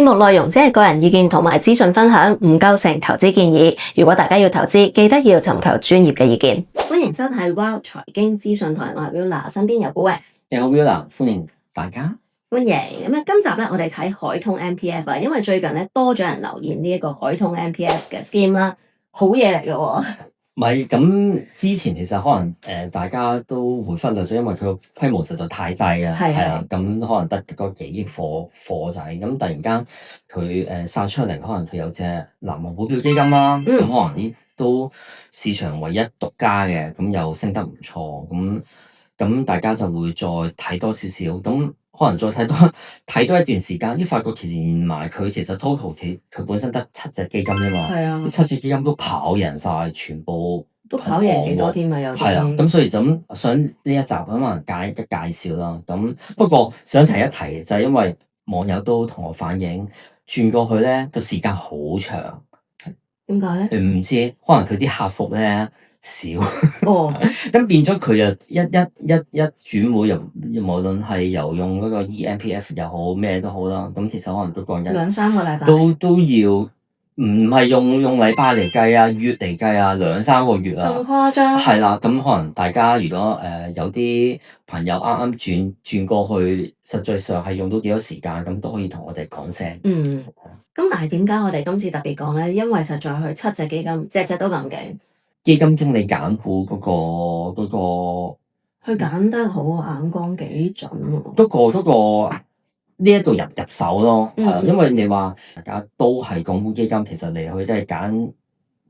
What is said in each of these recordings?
節目內容只係個人意見同埋資訊分享，唔構成投資建議。如果大家要投資，記得要尋求專業嘅意見。歡迎收睇 Wow 財經資訊台，我係 Wilna，身邊有古榮。你好 Wilna，歡迎大家。歡迎咁啊！今集咧，我哋睇海通 MPF 啊，因為最近咧多咗人留言呢一個海通 MPF 嘅 scheme 啦，好嘢嚟嘅喎。唔係咁，之前其實可能大家都會忽略咗，因為佢個規模實在太低啊，係啊，咁可能得嗰幾億貨仔，咁突然間佢殺出嚟，可能佢有隻南韓股票基金啦，咁可能呢都市場唯一獨家嘅，咁又升得唔錯，咁大家就會再睇多少少，咁可能再睇多一段時間，發覺其實連埋佢其實 total 佢本身得7隻基金啫嘛，啲7隻基金都跑贏晒，全部都跑贏幾多添啊？有啲係啊，咁所以就咁想呢一集可能介紹啦。咁不過想提一提就係因為網友都同我反映轉過去咧個時間好長，點解咧？唔知可能佢啲客服咧少，哦，咁變咗佢又一轉會又無論係由用嗰個 eMPF 又好咩都好啦，咁其實可能都講緊2-3個禮拜都要唔係用禮拜嚟計啊，月嚟計啊，2-3個月啊，咁誇張？係啦，咁可能大家如果有啲朋友啱啱轉過去，實際上係用到幾多時間，咁都可以同我哋講聲。咁但係點解我哋今次特別講咧？因為實在佢7隻基金，隻隻都咁勁。基金經理揀股嗰個，佢揀得好，眼光幾準喎。嗰個呢一度入手咯，因為你話大家都係港股基金，其實嚟去都係揀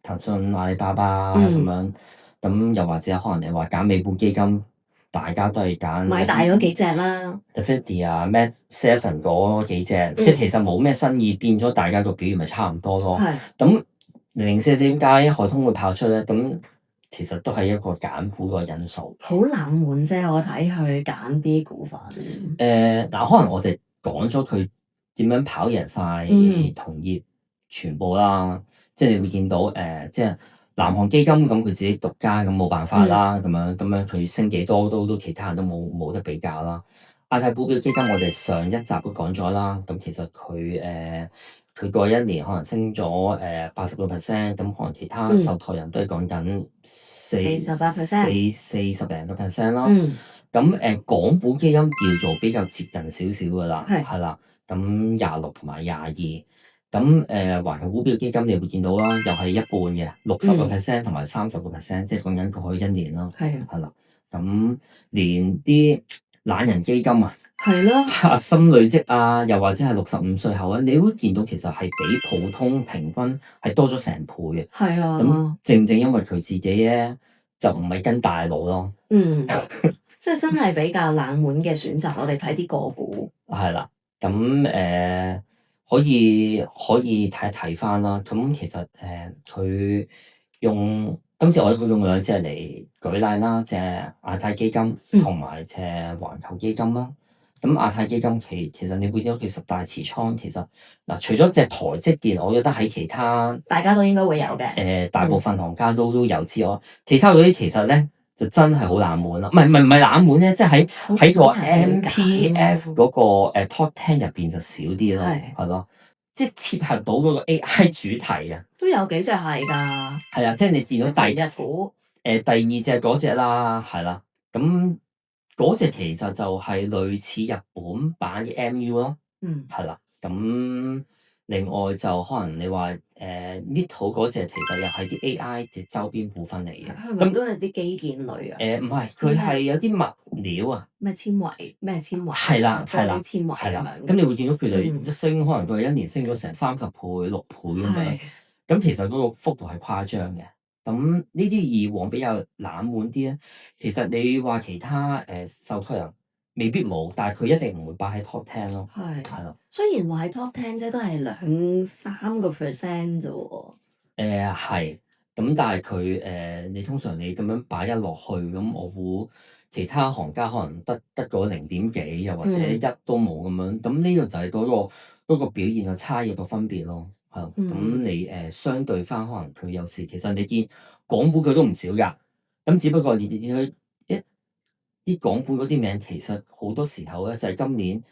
騰訊、阿里巴巴咁樣，咁又或者可能你話揀美股基金，大家都係揀買大嗰幾隻啦 The 50啊、Mat 7嗰幾隻，即係其實冇咩新意，變咗大家個表現咪差唔多咯。咁004點解海通會跑出咧？咁其實都係一個揀股個因素。好冷門啫，我睇佢揀啲股份。嗱，可能我哋講咗佢點樣跑贏晒同業全部啦，即係你會見到即係南韓基金咁佢自己獨家咁冇辦法啦，咁樣佢升幾多都其他人都冇得比較啦。亞太股票基金我哋上一集都講咗啦，咁其實佢過一年可能升咗80%，咁可能其他受託人都係講緊48%、40零個 percent 啦。咁港股基金叫做比較接近少少噶啦，係啦。咁26同埋22，咁環球股票基金你會見到啦，又係一半嘅60個 percent 同埋30個 percent，即係講緊過去一年啦，係啦。咁連啲懶人基金啊，係咯，核心累積啊，又或者係65歲後啊，你會見到其實係比普通平均係多咗成倍嘅。係啊，咁正因為佢自己咧就唔係跟大佬咯。即係真係比較冷門嘅選擇。我哋睇啲個股係啦，咁可以睇翻啦。咁其實佢今次我用兩隻嚟舉例啦，隻亞太基金同埋隻環球基金啦。咁亞太基金其實你會見到佢10大持倉，其實嗱除咗隻台積電，我覺得喺其他大家都應該會有嘅。大部分行家都有之外，其他嗰啲其實咧就真係好冷門啦。唔係冷門咧，即係喺個 MPF 嗰個Top 10入邊就少啲咯，係咯。即係切合到嗰個 AI 主題啊，都有幾隻係㗎。係啊，即係你見到第一股，第二隻嗰隻啦，係啦，咁嗰隻其實就係類似日本版嘅 MU 咯，係啦，咁另外就可能你話Nitto 嗰隻其實又係啲 AI 嘅周邊股份嚟嘅，咁都係啲基建類啊。唔係，佢係有啲物料啊，咩纖維？係啦，纖維咁樣。咁你會見到佢哋一升，可能佢一年升咗成30倍、6倍咁樣。咁其實嗰個幅度係誇張嘅。咁呢啲以往比較冷門啲咧，其實你話其他受託人未必冇，但係佢一定唔會擺喺 Top 10咯。係咯。雖然話喺 Top 10啫，都係2-3個 percent 啫喎。係。咁但係佢你通常你咁樣擺一落去，咁我估其他行家可能得個0點幾，又或者1都冇咁樣。咁呢個就係嗰個表現嘅差異個分別咯。係，咁你相對翻可能佢有時其實你見港股佢都唔少㗎，咁只不過你見佢啲港股嗰啲名其實好多時候咧就係今年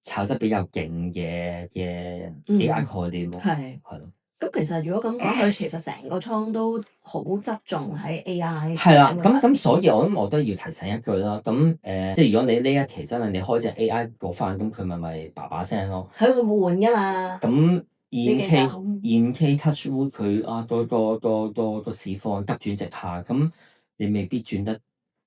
炒得比較勁嘅AI 概念咯，係。係咯。咁其實如果咁講，佢其實成個倉都好側重喺 AI。係啦，咁所以我諗我都要提醒一句啦。咁即係如果你呢一期真係你開隻 AI 嗰翻，咁佢咪叭聲咯。佢會換㗎嘛？咁現 touch wood 佢個市況急轉直下，咁你未必轉得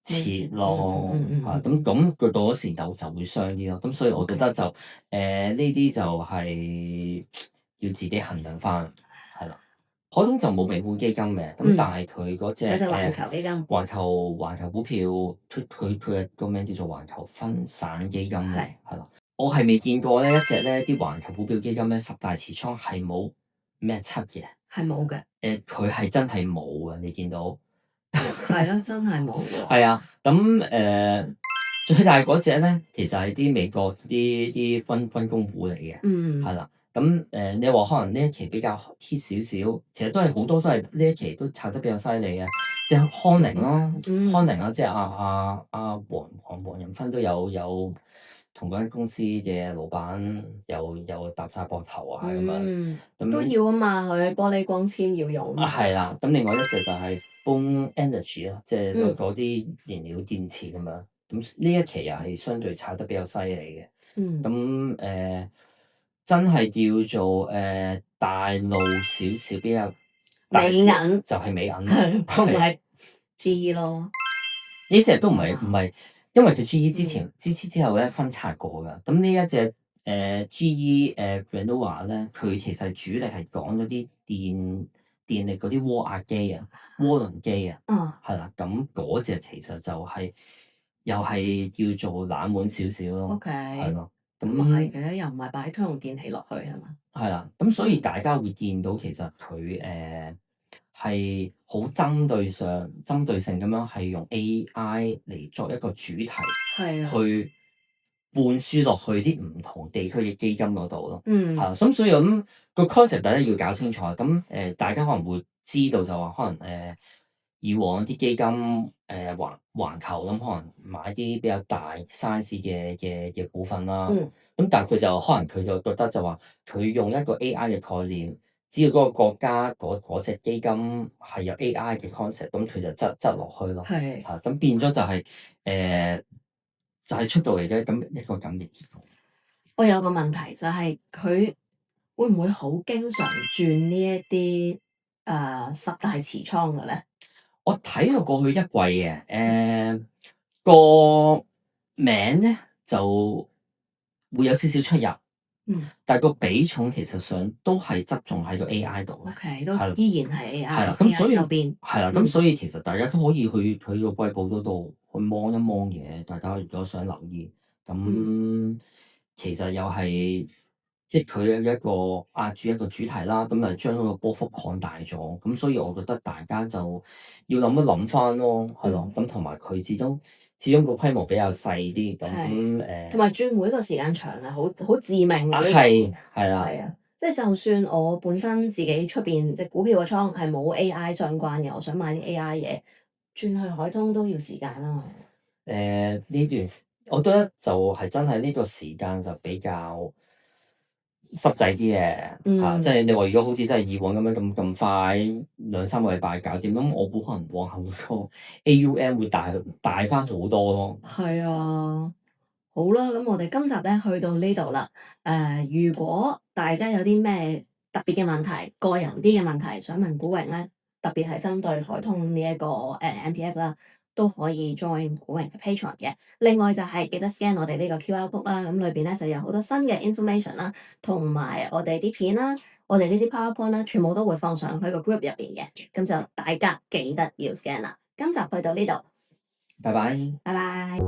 切咯。咁佢到嗰時就會傷啲咯。咁所以我覺得就呢啲就係要自己衡量翻，係啦。海通就冇美股基金嘅，咁但係佢嗰隻環球基金，環球股票，佢嘅個名叫做環球分散基金咯，係啦。我係未見過呢一隻咧啲環球股票基金咧10大持倉係冇咩7嘅，係冇嘅。佢係真係冇嘅，你見到？係咯，真係冇喎。係啊，咁最大嗰隻咧，其實係啲美國啲軍工股嚟嘅，係啦。咁你話可能呢一期比較 hit 少少，其實都係好多都係呢一期都炒得比較犀利嘅，即係康寧咯，康寧啦，即係阿黃仁勳都有同嗰間公司嘅老闆有搭晒膊頭啊咁樣，咁都要啊嘛，佢玻璃光纖要用啊。係啦，咁另外一隻就係 Bloom Energy 咯，即係嗰啲燃料電池咁樣，咁呢一期又係相對炒得比較犀利嘅，咁真係叫做大路少少比較美銀就係美銀同埋 GE 咯。呢隻都唔係，因為佢 GE 之後咧分拆過㗎。咁呢一隻GE Vernova 咧，佢其實主力係講嗰啲電力嗰啲渦壓機啊、渦輪機啊，係啦。咁嗰隻其實就又係叫做冷門少少咯，係咯。咁係嘅，又唔係擺通用電器落去係嘛？係啦，咁所以大家會見到其實佢係好針對性咁樣係用 AI 嚟作一個主題，去灌輸落去啲唔同地區嘅基金嗰度咯。係啊，咁所以咁個 concept 大家要搞清楚。咁大家可能會知道就話可能以往啲基金環球咁可能買啲比較大 size 嘅股份啦。咁但係佢就覺得就話佢用一個 AI 嘅概念。只要嗰個國家嗰隻基金係有 AI 嘅 concept，咁佢就執落去咯。係啊，咁變咗就係出到嚟嘅咁一個咁嘅結果。我有個問題就係佢會唔會好經常轉呢一啲10大持倉嘅咧？我睇過過去一季嘅個名咧就會有少少出入。但係個比重其實上都係側重喺個 AI 度嘅，都依然係 AI。係啦，咁所以係啦，咁所以其實大家都可以去個季報嗰度去望一望嘅。大家如果想留意，咁其實又係即係佢有一個壓住一個主題啦，咁啊將嗰個波幅擴大咗。咁所以我覺得大家就要諗一諗翻咯，係咯。咁同埋佢始終個規模比較細啲，咁同埋轉會個時間長啊，好致命嘅。係啦，即係就算我本身自己出邊隻股票個倉係冇 AI 相關嘅，我想買啲 AI 嘢，轉去海通都要時間啊嘛。呢段我覺得就係真係呢個時間就比較濕滯啲嘅嚇，即係你話如果好似真係以往咁樣咁快2-3個禮拜搞掂，咁我估可能往後個 AUM 會大翻好多咯。係啊，好啦，咁我哋今集咧去到呢度啦。如果大家有啲咩特別嘅問題、個人啲嘅問題想問古榮咧，特別係針對海通呢一個MPF 啦，都可以 join 古榮嘅 Patreon 嘅。另外就係記得 scan 我哋呢個 QR code 啦，咁裏邊咧就有好多新嘅 information 啦，同埋我哋啲片啦，我哋呢啲 PowerPoint 啦，全部都會放上去個 group 入邊嘅。咁就大家記得要 scan 啦。今集去到呢度，拜拜。拜拜。